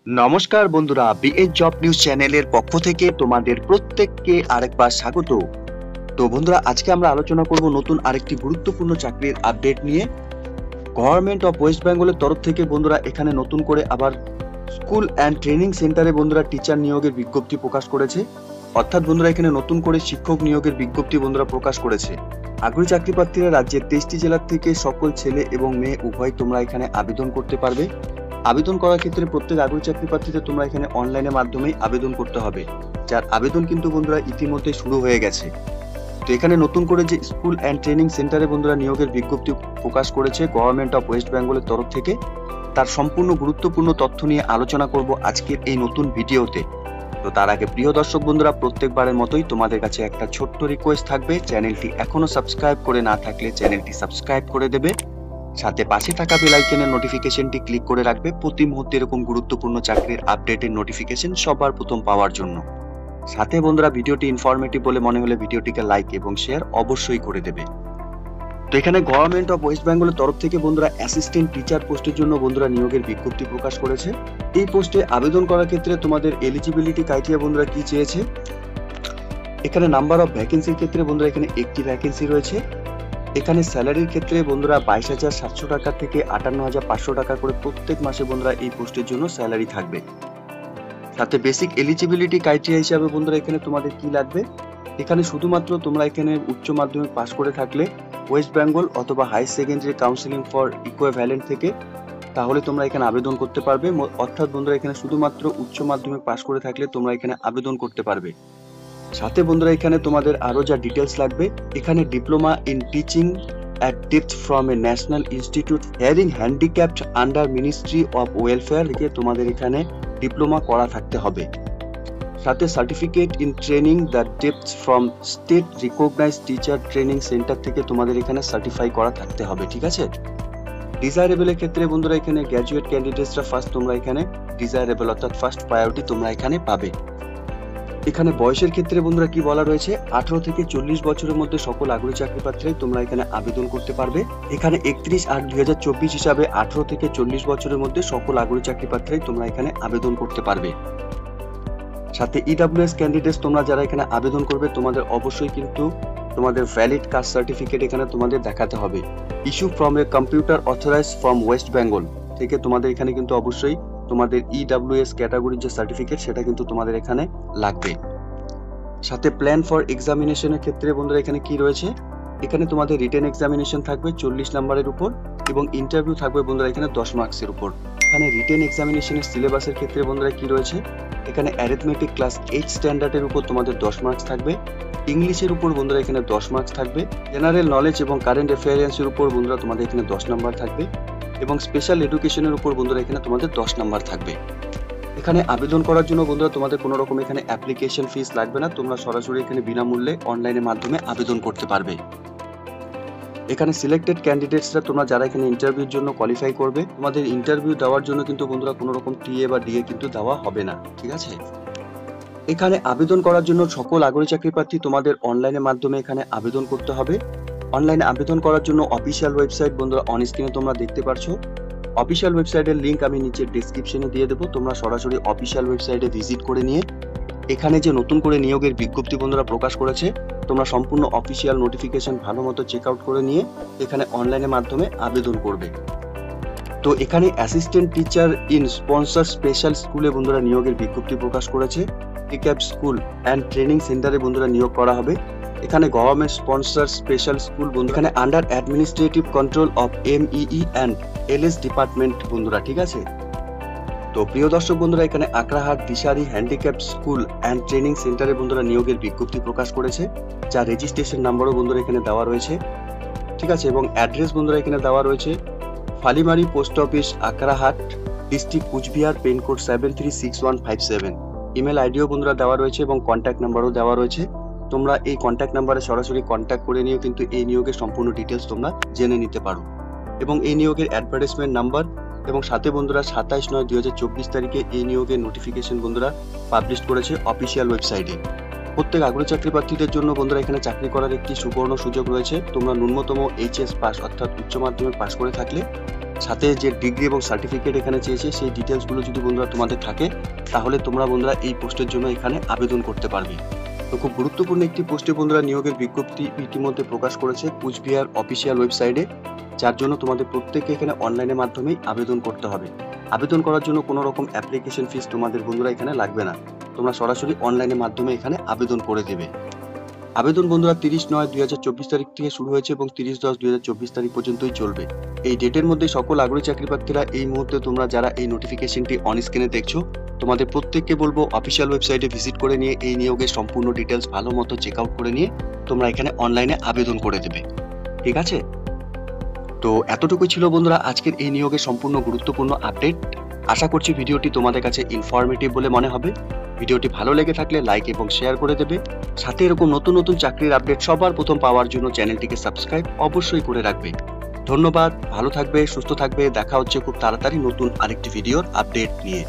নমস্কার বন্ধুরা, BS job news চ্যানেলের পক্ষ থেকে তোমাদের প্রত্যেককে আরেকবার স্বাগত। তো বন্ধুরা, আজকে আমরা আলোচনা করব নতুন আরেকটি গুরুত্বপূর্ণ চাকরির আপডেট নিয়ে। গভর্নমেন্ট অফ ওয়েস্ট বেঙ্গলের তরফ থেকে বন্ধুরা এখানে নতুন করে আবার স্কুল অ্যান্ড ট্রেনিং সেন্টারে বন্ধুরা টিচার নিয়োগের বিজ্ঞপ্তি প্রকাশ করেছে। অর্থাৎ বন্ধুরা এখানে নতুন করে শিক্ষক নিয়োগের বিজ্ঞপ্তি বন্ধুরা প্রকাশ করেছে। আগ্রহী চাকরি প্রার্থীরা রাজ্যের 23টি জেলার থেকে সকল ছেলে এবং মেয়ে উভয় তোমরা এখানে আবেদন করতে পারবে। আবেদন করার ক্ষেত্রে প্রত্যেক আগ্রহী চাকরি প্রার্থীদের তোমরা এখানে অনলাইনের মাধ্যমেই আবেদন করতে হবে, যার আবেদন কিন্তু বন্ধুরা ইতিমধ্যে শুরু হয়ে গেছে। তো এখানে নতুন করে যে স্কুল অ্যান্ড ট্রেনিং সেন্টারে বন্ধুরা নিয়োগের বিজ্ঞপ্তি প্রকাশ করেছে গভর্নমেন্ট অফ ওয়েস্ট বেঙ্গলের তরফ থেকে, তার সম্পূর্ণ গুরুত্বপূর্ণ তথ্য নিয়ে আলোচনা করব আজকের এই নতুন ভিডিওতে। তো তার আগে প্রিয় দর্শক বন্ধুরা, প্রত্যেকবারের মতোই তোমাদের কাছে একটা ছোট্ট রিকোয়েস্ট থাকবে, চ্যানেলটি এখনো সাবস্ক্রাইব করে না থাকলে চ্যানেলটি সাবস্ক্রাইব করে দেবে, সাথে পাশে থাকা বেল আইকনের নোটিফিকেশনটি ক্লিক করে রাখবে প্রতি মুহূর্তে এরকম গুরুত্বপূর্ণ চাকরির আপডেটের নোটিফিকেশন সবার প্রথম পাওয়ার জন্য। সাথে বন্ধুরা, ভিডিওটি ইনফরমেটিভ বলে মনে হলে ভিডিওটিকে লাইক এবং শেয়ার অবশ্যই করে দেবে। তো এখানে গভর্নমেন্ট অফ ওয়েস্ট বেঙ্গলের তরফ থেকে বন্ধুরা অ্যাসিস্ট্যান্ট টিচার পোস্টের জন্য বন্ধুরা নিয়োগের বিজ্ঞপ্তি প্রকাশ করেছে। এই পোস্টে আবেদন করার ক্ষেত্রে তোমাদের এলিজিবিলিটি ক্রাইটেরিয়া বন্ধুরা কি চেয়েছে। এখানে নাম্বার অফ ভ্যাকেন্সির ক্ষেত্রে বন্ধুরা এখানে একটি ভ্যাকেন্সি রয়েছে। এখানে স্যালারির ক্ষেত্রে বন্ধুরা 22,700 টাকা থেকে 58,500 টাকা করে প্রত্যেক মাসে বন্ধুরা এই পোস্টের জন্য স্যালারি থাকবে। সাথে বেসিক এলিজিবিলিটি ক্রাইটেরিয়া হিসাবে বন্ধুরা এখানে তোমাদের কি লাগবে, এখানে শুধুমাত্র তোমরা এখানে উচ্চ মাধ্যমিক পাস করে থাকলে ওয়েস্ট বেঙ্গল অথবা high secondary counselling for equivalent থেকে, তাহলে তোমরা এখানে আবেদন করতে পারবে। অর্থাৎ বন্ধুরা এখানে শুধুমাত্র উচ্চ মাধ্যমিক পাস করে থাকলে তোমরা এখানে আবেদন করতে পারবে। সাথে বন্ধুরা এখানে তোমাদের আরো যা ডিটেলস লাগবে, এখানে diploma in teaching at depth from a national institute hearing handicapped under ministry of welfare থেকে তোমাদের এখানে ডিপ্লোমা করা থাকতে হবে। সাথে certificate in training the depth from state recognised teacher training centre থেকে তোমাদের এখানে সার্টিফাই করা থাকতে হবে, ঠিক আছে। ডিজায়ারেবলের ক্ষেত্রে বন্ধুরা এখানে গ্র্যাজুয়েট ক্যান্ডিডেটসরা ফার্স্ট তোমরা এখানে ডিজায়ারেবল অর্থাৎ ফার্স্ট প্রায়োরিটি তোমরা এখানে পাবে। এখানে বয়সের ক্ষেত্রে বন্ধুরা কি বলা রয়েছে, 18 থেকে 40 বছরের মধ্যে সকল আগ্রহী চাকরি প্রার্থীরাই তোমরা এখানে আবেদন করতে পারবে। এখানে 31/8/2024 হিসাবে 18 থেকে 40 বছরের মধ্যে সকল আগ্রহী চাকরি প্রার্থীরাই তোমরা এখানে আবেদন করতে পারবে। সাথে ইডব্লিউএস ক্যান্ডিডেটস তোমরা যারা এখানে আবেদন করবে, তোমাদের অবশ্যই কিন্তু তোমাদের ভ্যালিড কাস্ট সার্টিফিকেট এখানে তোমাদের দেখাতে হবে। Issue from a computer authorise from West Bengal থেকে তোমাদের এখানে কিন্তু অবশ্যই তোমাদের ইডব্লিউএস ক্যাটাগরির যে সার্টিফিকেট সেটা কিন্তু তোমাদের এখানে লাগবে। সাথে প্ল্যান ফর এক্সামিনেশনের ক্ষেত্রে বন্ধুরা এখানে কি রয়েছে, এখানে তোমাদের রিটেন এক্সামিনেশন থাকবে 40 নম্বরের উপর এবং ইন্টারভিউ থাকবে বন্ধুরা এখানে 10 মার্কসের উপর। এখানে রিটেন এক্সামিনেশনের সিলেবাসের ক্ষেত্রে বন্ধুরা কি রয়েছে, এখানে অ্যারিথমেটিক ক্লাস 8 স্ট্যান্ডার্ডের উপর তোমাদের 10 মার্কস থাকবে, ইংলিশের উপর বন্ধুরা এখানে 10 মার্কস থাকবে, জেনারেল নলেজ এবং কারেন্ট অ্যাফেয়ার্সের উপর বন্ধুরা তোমাদের এখানে 10 নাম্বার থাকবে এবং স্পেশাল এডুকেশনের উপর বন্ধুরা এখানে তোমাদের 10 নাম্বার থাকবে। এখানে আবেদন করার জন্য বন্ধুরা তোমাদের কোনো রকম এখানে অ্যাপ্লিকেশন ফিস লাগবে না, তোমরা সরাসরি এখানে বিনামূল্যে অনলাইনের মাধ্যমে আবেদন করতে পারবে। এখানে সিলেক্টেড ক্যান্ডিডেটসরা তোমরা যারা এখানে ইন্টারভিউর জন্য কোয়ালিফাই করবে, তোমাদের ইন্টারভিউ দেওয়ার জন্য কিন্তু বন্ধুরা কোনো রকম টিএ বা ডিএ কিন্তু দেওয়া হবে না, ঠিক আছে। এখানে আবেদন করার জন্য সকল আগ্রহী চাকরি প্রার্থী তোমাদের অনলাইনের মাধ্যমে এখানে আবেদন করতে হবে। অনলাইনে আবেদন করার জন্য অফিসিয়াল ওয়েবসাইট বন্ধুরা অন স্ক্রিনে তোমরা দেখতে পাচ্ছ। অফিসিয়াল ওয়েবসাইটের লিংক আমি নিচে ডেসক্রিপশনে দিয়ে দেবো, তোমরা সরাসরি অফিসিয়াল ওয়েবসাইটে ভিজিট করে নিয়ে এখানে যে নতুন করে নিয়োগের বিজ্ঞপ্তি বন্ধুরা প্রকাশ করেছে, তোমরা সম্পূর্ণ অফিসিয়াল নোটিফিকেশন ভালো মতো চেক আউট করে নিয়ে এখানে অনলাইনের মাধ্যমে আবেদন করবে। তো এখানে assistant teacher in sponsor special স্কুলে বন্ধুরা নিয়োগের বিজ্ঞপ্তি প্রকাশ করেছে। টিক্যাপ স্কুল অ্যান্ড ট্রেনিং সেন্টারে বন্ধুরা নিয়োগ করা হবে। এখানে গভর্নমেন্ট স্পন্সর স্পেশাল স্কুল বন্ধু এখানে under administrative control of MEE and LS department বন্ধুরা, ঠিক আছে। তো প্রিয় দর্শক বন্ধুরা, এখানে Akrahat Dishari handicap school and training সেন্টারে বন্ধুরা নিয়োগের বিজ্ঞপ্তি প্রকাশ করেছে, যা রেজিস্ট্রেশন নাম্বারও বন্ধুরা এখানে দেওয়া রয়েছে, ঠিক আছে। এবং অ্যাড্রেস বন্ধুরা এখানে দেওয়া রয়েছে, ফালিমারি post office, Akrahat, district Cooch Behar, pin code 736157। Email আইডিও বন্ধুরা দেওয়া রয়েছে এবং কন্ট্যাক্ট নাম্বারও দেওয়া রয়েছে। তোমরা এই কন্ট্যাক্ট নাম্বারে সরাসরি কন্ট্যাক্ট করে নিয়েও কিন্তু এই নিয়োগের সম্পূর্ণ ডিটেলস তোমরা জেনে নিতে পারো। এবং এই নিয়োগের অ্যাডভার্টাইজমেন্ট নাম্বার এবং সাথে বন্ধুরা 27/9/2024 তারিখে এই নিয়োগের নোটিফিকেশন বন্ধুরা পাবলিশ করেছে অফিসিয়াল ওয়েবসাইটে। প্রত্যেক আগ্রহী চাকরি প্রার্থীদের জন্য বন্ধুরা এখানে চাকরি করার একটি সুবর্ণ সুযোগ রয়েছে। তোমরা ন্যূনতম এইচএস পাস অর্থাৎ উচ্চ মাধ্যমিক পাস করে থাকলে সাথে যে ডিগ্রি এবং সার্টিফিকেট এখানে চেয়েছে সেই ডিটেলসগুলো যদি বন্ধুরা তোমাদের থাকে তাহলে তোমরা বন্ধুরা এই পোস্টের জন্য এখানে আবেদন করতে পারবে। তো খুব গুরুত্বপূর্ণ একটি পোস্টে বন্ধুরা নিয়োগের বিজ্ঞপ্তি ইতিমধ্যে প্রকাশ করেছে কুচবিহার অফিসিয়াল ওয়েবসাইটে, যার জন্য তোমাদের প্রত্যেককে এখানে অনলাইনের মাধ্যমেই আবেদন করতে হবে। আবেদন করার জন্য কোনো রকম অ্যাপ্লিকেশন ফিস তোমাদের বন্ধুরা এখানে লাগবে না, তোমরা সরাসরি অনলাইনের মাধ্যমে এখানে আবেদন করে দেবে। আবেদন বন্ধুরা 30/9/2024 তারিখ থেকে শুরু হয়েছে এবং 30/10/2024 তারিখ পর্যন্তই চলবে। এই ডেটের মধ্যে সকল আগ্রহী চাকরি প্রার্থীরা এই মুহূর্তে তোমরা যারা এই নোটিফিকেশনটি অন স্ক্রিনে দেখছো, তোমাদের প্রত্যেককে বলবো অফিসিয়াল ওয়েবসাইটে ভিজিট করে নিয়ে এই নিয়োগের সম্পূর্ণ ডিটেলস ভালো মতো চেক আউট করে নিয়ে তোমরা এখানে অনলাইনে আবেদন করে দেবে, ঠিক আছে? তো এতটুকুই ছিল বন্ধুরা আজকের এই নিয়োগের সম্পূর্ণ গুরুত্বপূর্ণ আপডেট। আশা করছি ভিডিওটি তোমাদের কাছে ইনফরমেটিভ বলে মনে হবে। ভিডিওটি ভালো লেগে থাকলে লাইক এবং শেয়ার করে দেবে। সাথে এরকম নতুন নতুন চাকরির আপডেট সবার প্রথম পাওয়ার জন্য চ্যানেলটিকে সাবস্ক্রাইব অবশ্যই করে রাখবে। ধন্যবাদ, ভালো থাকবে, সুস্থ থাকবে। দেখা হচ্ছে খুব তাড়াতাড়ি নতুন আরেকটি ভিডিওর আপডেট নিয়ে।